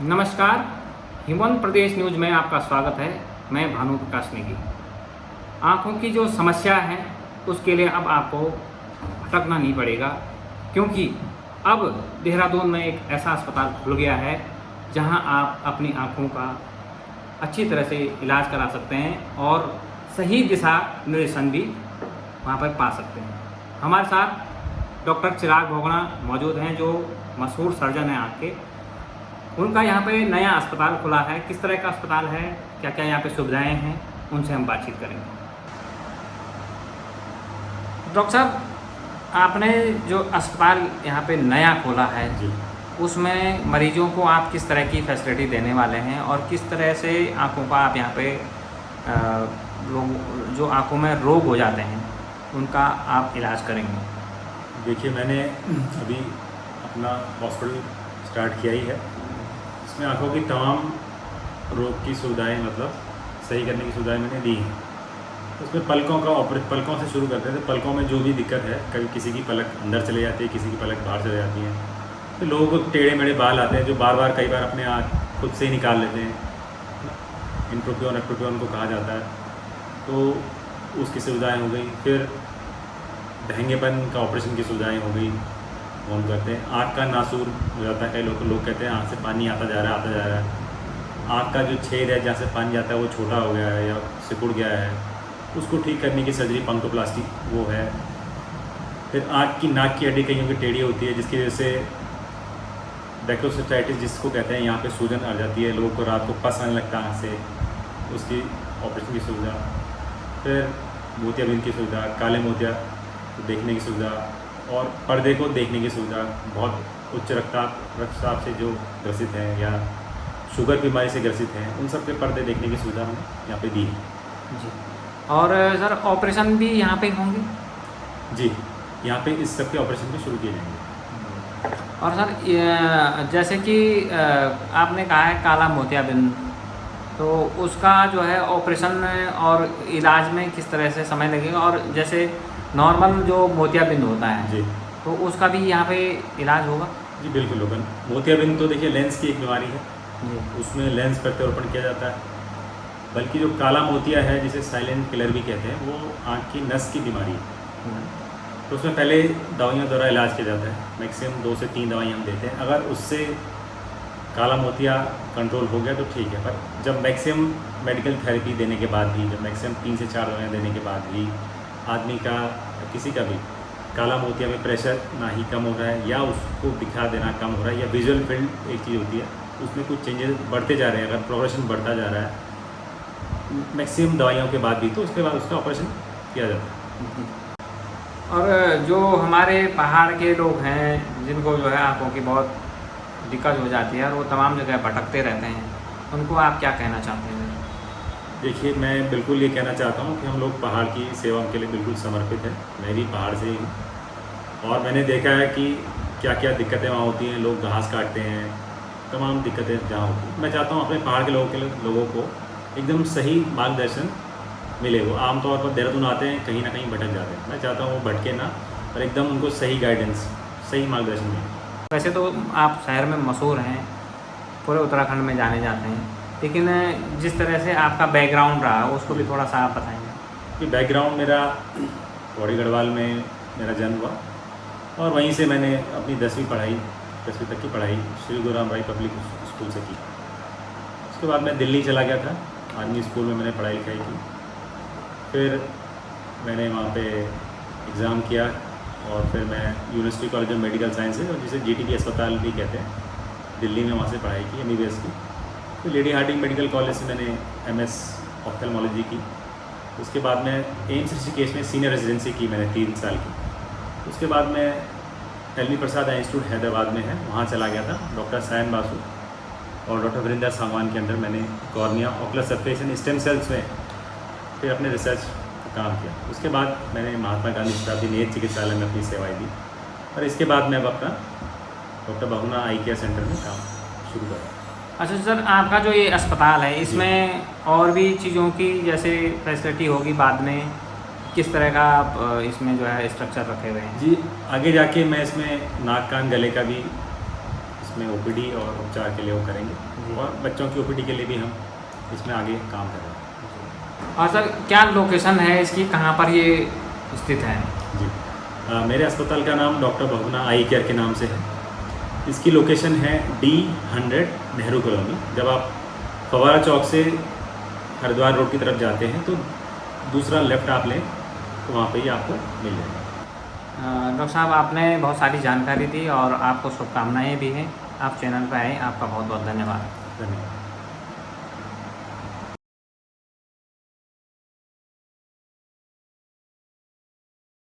नमस्कार। हिमवंत प्रदेश न्यूज में आपका स्वागत है। मैं भानु प्रकाश नेगी। आँखों की जो समस्या है उसके लिए अब आपको भटकना नहीं पड़ेगा, क्योंकि अब देहरादून में एक ऐसा अस्पताल खुल गया है जहां आप अपनी आँखों का अच्छी तरह से इलाज करा सकते हैं और सही दिशा निर्देशन भी वहां पर पा सकते हैं। हमारे साथ डॉक्टर चिराग भोगड़ा मौजूद हैं, जो मशहूर सर्जन हैं आँख के। उनका यहाँ पे नया अस्पताल खुला है। किस तरह का अस्पताल है, क्या क्या यहाँ पे सुविधाएं हैं, उनसे हम बातचीत करेंगे। डॉक्टर साहब, आपने जो अस्पताल यहाँ पे नया खोला है जी। उसमें मरीजों को आप किस तरह की फैसिलिटी देने वाले हैं और किस तरह से आँखों का आप यहाँ पे लोग जो आँखों में रोग हो जाते हैं उनका आप इलाज करेंगे? देखिए, मैंने अभी अपना हॉस्पिटल स्टार्ट किया ही है। इसमें आँखों की तमाम रोग की सुविधाएं, मतलब सही करने की सुविधाएं मैंने दी हैं। उसमें पलकों से शुरू करते हैं। तो पलकों में जो भी दिक्कत है, कभी किसी की पलक अंदर चले जाती है, किसी की पलक बाहर चले जाती है, तो लोगों को टेढ़े मेढ़े बाल आते हैं जो बार बार कई बार अपने आँख खुद से ही निकाल लेते हैं। इंट्रोपियन एक्टोपियन को कहा जाता है। तो उसकी सुविधाएँ हो गई। फिर ढहेंगेपन का ऑपरेशन की सुविधाएँ हो गई, वो हम करते हैं। आँख का नासूर हो जाता है, कई लोग कहते हैं आँख से पानी आता जा रहा है। आँख का जो छेद है जहाँ से पानी जाता है वो छोटा हो गया है या सिकुड़ गया है, उसको ठीक करने की सर्जरी पंक्टोप्लास्टी वो है। फिर आँख की नाक की हड्डी कईयों की टेढ़ी होती है, जिसकी वजह से डेक्रोसिटाइटिस जिसको कहते हैं, यहाँ पे सूजन आ जाती है, लोगों को रात को पस आने लगता है आँख से, उसकी ऑपरेशन की सुविधा। फिर मोतियाबिंद की सुविधा, काले मोतिया को देखने की सुविधा और पर्दे को देखने की सुविधा। बहुत उच्च रक्तचाप से जो ग्रसित हैं या शुगर बीमारी से ग्रसित हैं, उन सब के पर्दे देखने की सुविधा हमने यहाँ पे दी है। जी। और सर, ऑपरेशन भी यहाँ पे होंगे? जी, यहाँ पे इस सब के ऑपरेशन भी शुरू किए जाएंगे। और सर, जैसे कि आपने कहा है काला मोतियाबिंद, तो उसका जो है ऑपरेशन और इलाज में किस तरह से समय लगेगा? और जैसे नॉर्मल जो मोतियाबिंद होता है जी तो उसका भी यहाँ पे इलाज होगा? जी, बिल्कुल होगा। मोतियाबिंद तो देखिए लेंस की एक बीमारी है, जी। उसमें लेंस प्रत्यारोपण किया जाता है। बल्कि जो काला मोतिया है, जिसे साइलेंट किलर भी कहते हैं, वो आँख की नस की बीमारी है। तो उसमें पहले दवाइयों द्वारा इलाज किया जाता है। मैक्सिमम 2 से 3 दवाइयाँ हम देते हैं। अगर उससे काला मोतिया कंट्रोल हो गया तो ठीक है, पर जब मैक्सिमम मेडिकल थेरेपी देने के बाद भी, जब मैक्सिमम 3 से 4 दवाइयाँ देने के बाद भी आदमी का, किसी का भी काला मोतिया में प्रेशर ना ही कम हो रहा है या उसको दिखा देना कम हो रहा है, या विजुअल फील्ड एक चीज़ होती है, उसमें कुछ चेंजेस बढ़ते जा रहे हैं, अगर प्रोग्रेशन बढ़ता जा रहा है मैक्सिमम दवाइयों के बाद भी, तो उसके बाद उसका ऑपरेशन किया जाता है। और जो हमारे पहाड़ के लोग हैं जिनको जो है आँखों की बहुत दिक्कत हो जाती है और वो तमाम जगह भटकते रहते हैं, उनको आप क्या कहना चाहते हैं? देखिए, मैं बिल्कुल ये कहना चाहता हूँ कि हम लोग पहाड़ की सेवा के लिए बिल्कुल समर्पित हैं। मैं भी पहाड़ से ही हूँ और मैंने देखा है कि क्या क्या दिक्कतें वहाँ होती हैं। लोग घास काटते हैं, तमाम दिक्कतें जहाँ होती हैं। मैं चाहता हूँ अपने पहाड़ के लोगों को एकदम सही मार्गदर्शन मिले। वो आमतौर पर देहरादून आते हैं, कहीं ना कहीं भटक जाते हैं। मैं चाहता हूँ वो भटके ना, पर एकदम उनको सही गाइडेंस, सही मार्गदर्शन मिले। वैसे तो आप शहर में मशहूर हैं, पूरे उत्तराखंड में जाने जाते हैं, लेकिन जिस तरह से आपका बैकग्राउंड रहा उसको भी थोड़ा सा आप बताएंगे? कि बैकग्राउंड मेरा पौड़ी गढ़वाल में मेरा जन्म हुआ और वहीं से मैंने अपनी 10वीं तक की पढ़ाई श्री गुरु रामबाई पब्लिक स्कूल से की। उसके बाद मैं दिल्ली चला गया था, आर्मी स्कूल में मैंने पढ़ाई लिखाई की। फिर मैंने वहाँ पे एग्ज़ाम किया और फिर मैं university college of medical sciences, और जिसे जीटीबी अस्पताल भी कहते हैं, दिल्ली में वहाँ से पढ़ाई की MBBS की। फिर लेडी हार्डिंग मेडिकल कॉलेज से मैंने MS ऑफ्थेल्मोलॉजी की। उसके बाद मैं एम्स ऋषिकेश में सीनियर रेजिडेंसी की मैंने 3 साल की। उसके बाद मैं LV प्रसाद इंस्टीट्यूट हैदराबाद में है, वहाँ चला गया था। डॉक्टर सायन बासु और डॉक्टर वरिंदर सांगवान के अंदर मैंने cornea ocular surface and stem cells में फिर अपने रिसर्च काम किया। उसके बाद मैंने महात्मा गांधी शताब्दी नेत्र चिकित्सालय में अपनी सेवाएं दी और इसके बाद मैं अब अपना डॉक्टर बहुना आई केयर सेंटर में काम शुरू करा। अच्छा सर, आपका जो ये अस्पताल है इसमें और भी चीज़ों की जैसे फैसिलिटी होगी बाद में, किस तरह का आप इसमें जो है स्ट्रक्चर रखे हुए हैं? जी, आगे जाके मैं इसमें नाक कान गले का भी इसमें OPD और उपचार के लिए वो करेंगे और बच्चों की OPD के लिए भी हम इसमें आगे काम कर रहे हैं। और सर क्या लोकेशन है इसकी, कहाँ पर ये स्थित है? जी मेरे अस्पताल का नाम डॉक्टर भवना आई केयर के नाम से है। इसकी लोकेशन है D100 नेहरू कॉलोनी। जब आप फवारा चौक से हरिद्वार रोड की तरफ जाते हैं तो दूसरा लेफ़्ट आप लें तो वहाँ पे ही आपको मिल जाएगा। डॉक्टर साहब आपने बहुत सारी जानकारी दी और आपको शुभकामनाएँ भी हैं। आप चैनल पर आए, आपका बहुत बहुत धन्यवाद। धन्यवाद।